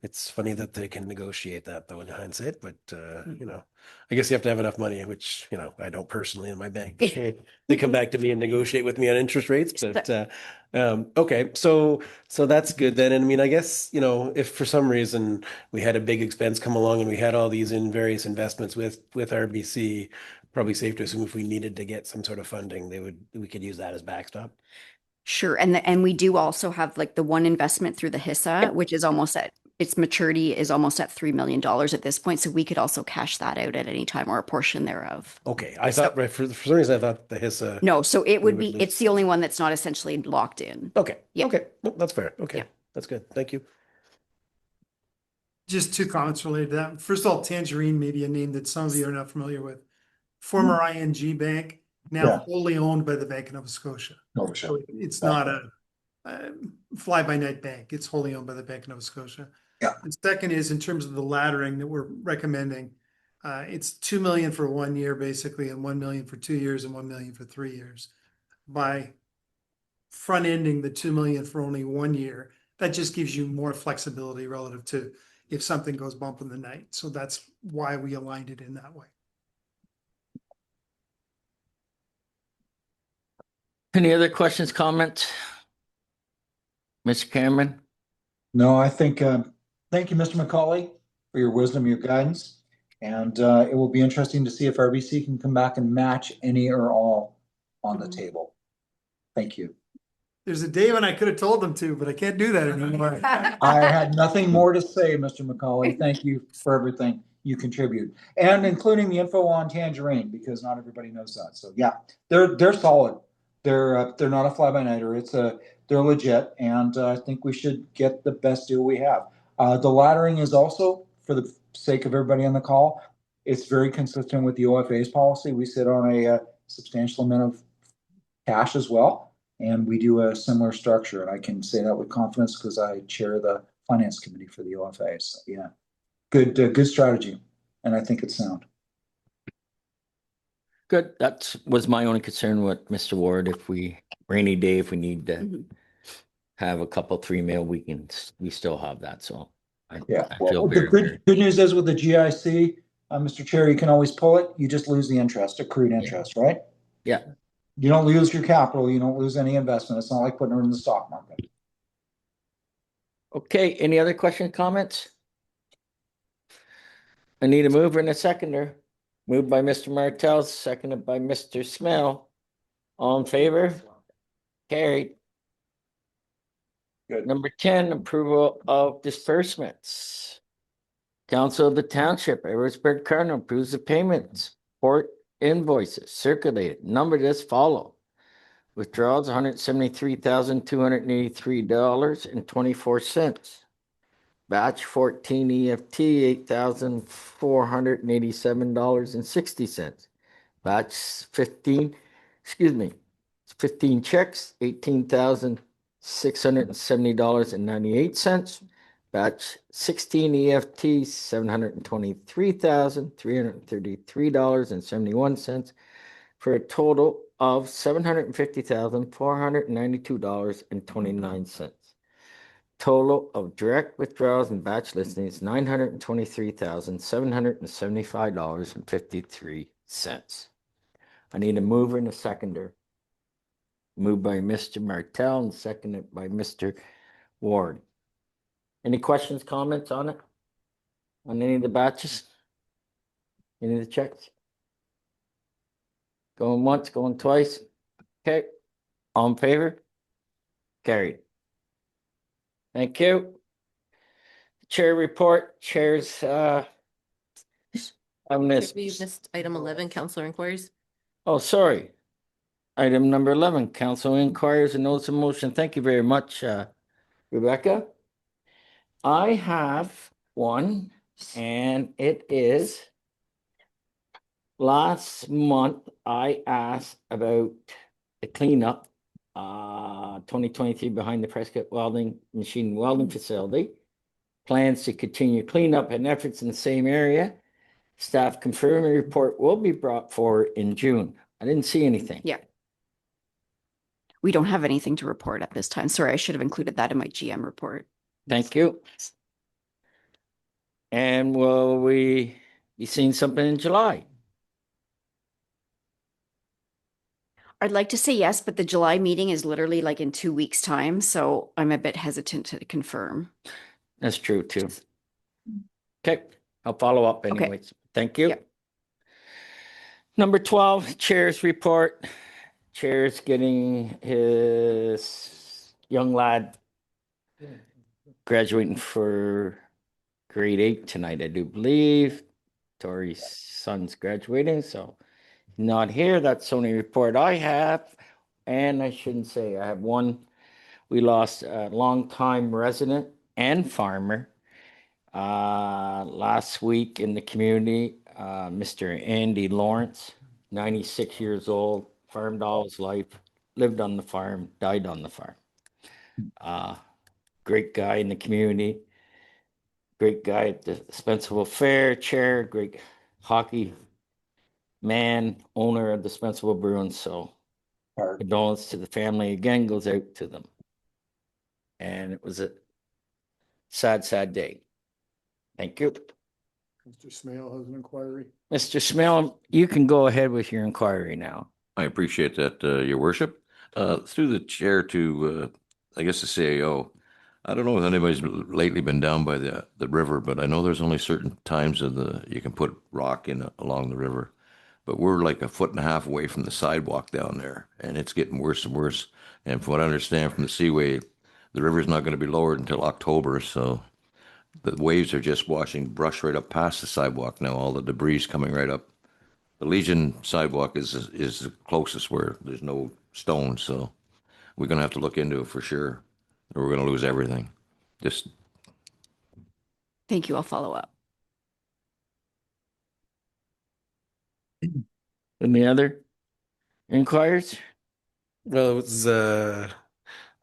It's funny that they can negotiate that though in hindsight, but I guess you have to have enough money, which I don't personally in my bank. They come back to me and negotiate with me on interest rates, but okay. So that's good then. And I mean, I guess if for some reason we had a big expense come along and we had all these in various investments with RBC. Probably safe to assume if we needed to get some sort of funding, we could use that as backstop. Sure. And we do also have like the one investment through the HISA, which is almost at its maturity is almost at $3 million at this point. So we could also cash that out at any time or a portion thereof. Okay. I thought for some reason I thought the HISA. No, so it's the only one that's not essentially locked in. Okay. Yeah. Okay. No, that's fair. Okay. Yeah. That's good. Thank you. Just 2 comments related to that. First of all, Tangerine may be a name that some of you are not familiar with. Former ING Bank, now wholly owned by the Bank of Nova Scotia. So it's not a fly-by-night bank. It's wholly owned by the Bank of Nova Scotia. Yeah. And second is in terms of the laddering that we're recommending, it's $2 million for 1 year basically, and $1 million for 2 years, and $1 million for 3 years. By front-ending the $2 million for only 1 year, that just gives you more flexibility relative to if something goes bump in the night. So that's why we aligned it in that way. Any other questions, comments? Mr. Cameron? No, I think, thank you, Mr. Macaulay, for your wisdom, your guidance. And it will be interesting to see if RBC can come back and match any or all on the table. Thank you. There's a day when I could have told them to, but I can't do that anymore. I had nothing more to say, Mr. Macaulay. Thank you for everything you contribute, and including the info on Tangerine, because not everybody knows that. So yeah, they're solid. They're not a fly-by-nighter. They're legit, and I think we should get the best deal we have. The laddering is also, for the sake of everybody on the call, it's very consistent with the OFA's policy. We sit on a substantial amount of cash as well, and we do a similar structure. And I can say that with confidence because I chair the finance committee for the OFA. So yeah, good strategy, and I think it's sound. Good. That was my only concern with Mr. Ward. If we rainy day, if we need to have a couple 3 mil weekends, we still have that. So I feel the good news is with the GIC, Mr. Chair, you can always pull it. You just lose the interest, accrued interest, right? Yeah. You don't lose your capital. You don't lose any investment. It's not like putting it in the stock market. Okay. Any other questions, comments? I need a mover and a seconder. Moved by Mr. Martell, seconded by Mr. Smell. All in favor? Carried. Good. Number 10, approval of disbursements. Council of the Township, Edwardsburg Cardinal approves the payments for invoices circulated, numbered as follow. Withdrawals, $173,283.24. Batch 14 EFT, $8,487.60. Batch 15, 15 checks, $18,670.98. Batch 16 EFT, $723,333.71 for a total of $750,492.29. Total of direct withdrawals and batch listings, $923,775.53. I need a mover and a seconder. Moved by Mr. Martell and seconded by Mr. Ward. Any questions, comments on it? On any of the batches? Any of the checks? Going once, going twice? Okay. All in favor? Carried. Thank you. Chair report, chairs, I missed. We missed item 11, councillor inquiries. Oh, sorry. Item number 11, council inquiries and notice of motion. Thank you very much, Rebecca. I have one, and it is last month I asked about the cleanup 2023 behind the Prescott Welding Machine Welding Facility. Plans to continue cleanup and efforts in the same area. Staff confirming a report will be brought forward in June. I didn't see anything. Yeah. We don't have anything to report at this time. Sorry, I should have included that in my GM report. Thank you. And will we be seeing something in July? I'd like to say yes, but the July meeting is literally like in 2 weeks' time, so I'm a bit hesitant to confirm. That's true too. Okay, I'll follow up Okay. anyways. Thank you. Yep. Number 12, chair's report. Chair's getting his young lad graduating for grade 8 tonight, I do believe. Tori's son's graduating, so not here. That's the only report I have. And I shouldn't say, I have one. We lost a longtime resident and farmer last week in the community, Mr. Andy Lawrence, 96 years old, farmed all his life, lived on the farm, died on the farm. Great guy in the community, great guy at the Spencerville Fair chair, great hockey man, owner of the Spencerville Bruins. So condolence to the family again goes out to them. And it was a sad, sad day. Thank you. Mr. Smale has an inquiry. Mr. Smale, you can go ahead with your inquiry now. I appreciate that, Your Worship. Through the chair to, I guess, the CAO. I don't know if anybody's lately been down by the river, but I know there's only certain times you can put rock in along the river. But we're like 1.5 feet away from the sidewalk down there, and it's getting worse and worse. And from what I understand from the Seaway, the river's not going to be lowered until October, so the waves are just washing brush right up past the sidewalk now. All the debris coming right up. The Legion sidewalk is the closest where there's no stones, so we're going to have to look into it for sure, or we're going to lose everything. Just Thank you. I'll follow up. Any other inquiries? Well, it was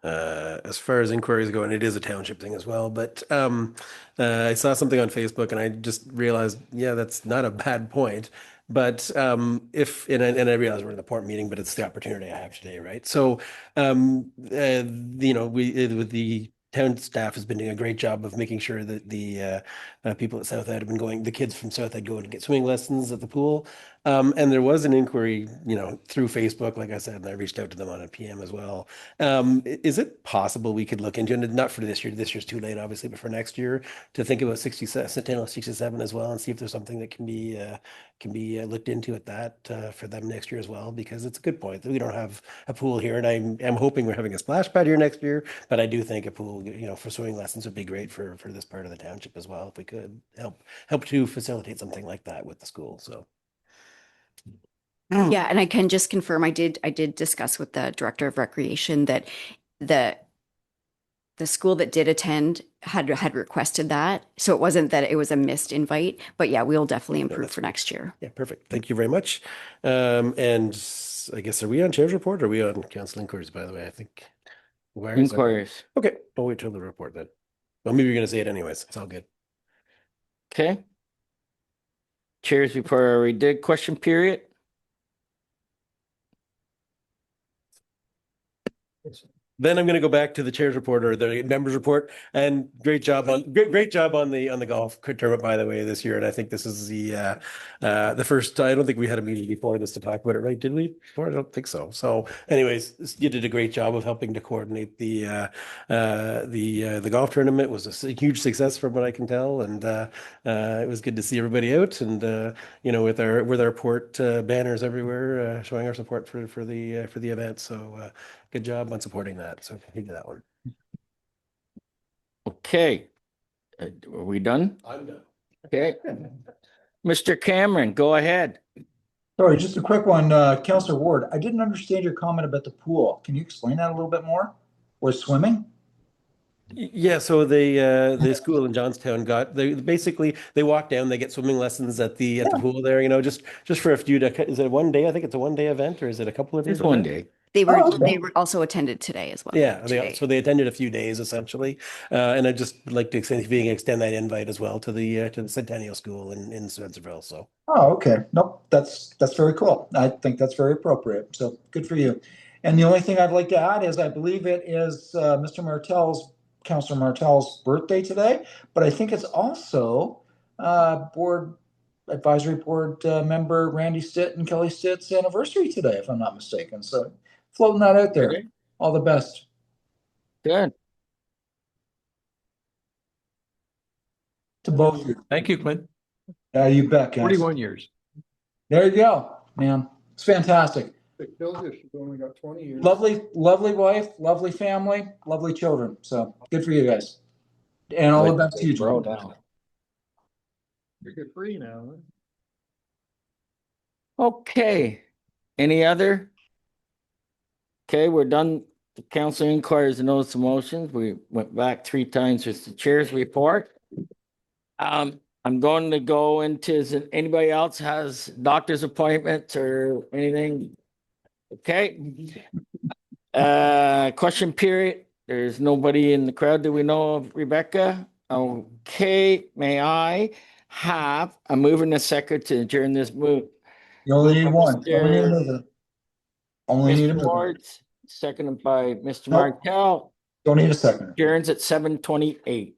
as far as inquiries go, and it is a township thing as well. But I saw something on Facebook, and I just realized, yeah, that's not a bad point. But if and I realize we're in the port meeting, but it's the opportunity I have today, right? So with the town staff has been doing a great job of making sure that the people at South Ed have been going, the kids from South Ed go to get swimming lessons at the pool. And there was an inquiry, through Facebook, like I said, and I reached out to them on a PM as well. Is it possible we could look into, and not for this year, this year's too late, obviously, but for next year, to think about 67 as well, and see if there's something that can be looked into at that for them next year as well, because it's a good point that we don't have a pool here, and I'm hoping we're having a splash pad here next year, but I do think a pool, for swimming lessons would be great for this part of the township as well, if we could help to facilitate something like that with the school. So. Yeah, and I can just confirm, I did discuss with the director of recreation that the school that did attend had requested that. So it wasn't that it was a missed invite, but yeah, we'll definitely improve for next year. Yeah, perfect. Thank you very much. And I guess, are we on chair's report or are we on council inquiries, by the way? I think. Where is that? Inquiries. Okay, I'll wait till the report then. Well, maybe you're going to say it anyways. It's all good. Okay. Chairs report already did. Question period. Then I'm going to go back to the chair's report or the members report, and great job on the golf tournament, by the way, this year. And I think this is the first. I don't think we had a meeting before this to talk about it, right? Did we? Before? I don't think so. So, anyways, you did a great job of helping to coordinate the golf tournament. It was a huge success from what I can tell, and it was good to see everybody out, and with our port banners everywhere, showing our support for the event. So. Good job on supporting that. So continue that one. Okay. Are we done? I'm done. Okay. Mr. Cameron, go ahead. Sorry, just a quick one, Councillor Ward. I didn't understand your comment about the pool. Can you explain that a little bit more? Or swimming? Yeah, so the school in Johnstown they walk down, they get swimming lessons at the pool there, just for a few days. Is it one day? I think it's a 1 day event, or is it a couple of days? It's 1 day. They were Oh, okay. they were also attended today as well. Yeah, today. so they attended a few days essentially, and I'd just like to extend that invite as well to the Centennial School in Spencerville. So. Oh, okay. Nope, that's very cool. I think that's very appropriate. So good for you. And the only thing I'd like to add is I believe it is Councillor Martel's birthday today, but I think it's also advisory board member Randy Stitt and Kelly Stitt's anniversary today, if I'm not mistaken. So floating that out there. Okay. All the best. Good. To both of you. Thank you, Clint. You bet, guys. 41 years. There you go, man. It's fantastic. It kills you. She's only got 20 years. Lovely wife, lovely family, lovely children. So good for you guys. And all the best to you, Bro, Joe. down. You're free now. Okay. Any other? Okay, we're done. The council inquiries and notice of motions. We went back 3 times with the chair's report. I'm going to go into, is it anybody else has doctor's appointments or anything? Okay. Question period. There's nobody in the crowd. Do we know of Rebecca? Okay, may I have a mover and a second to adjourn this move? You only need one. Mr. Only need a mover. Only need a Mr. mover. Wards, seconded by Mr. Nope. Martel. Don't need a second. Adjourns at 7:28.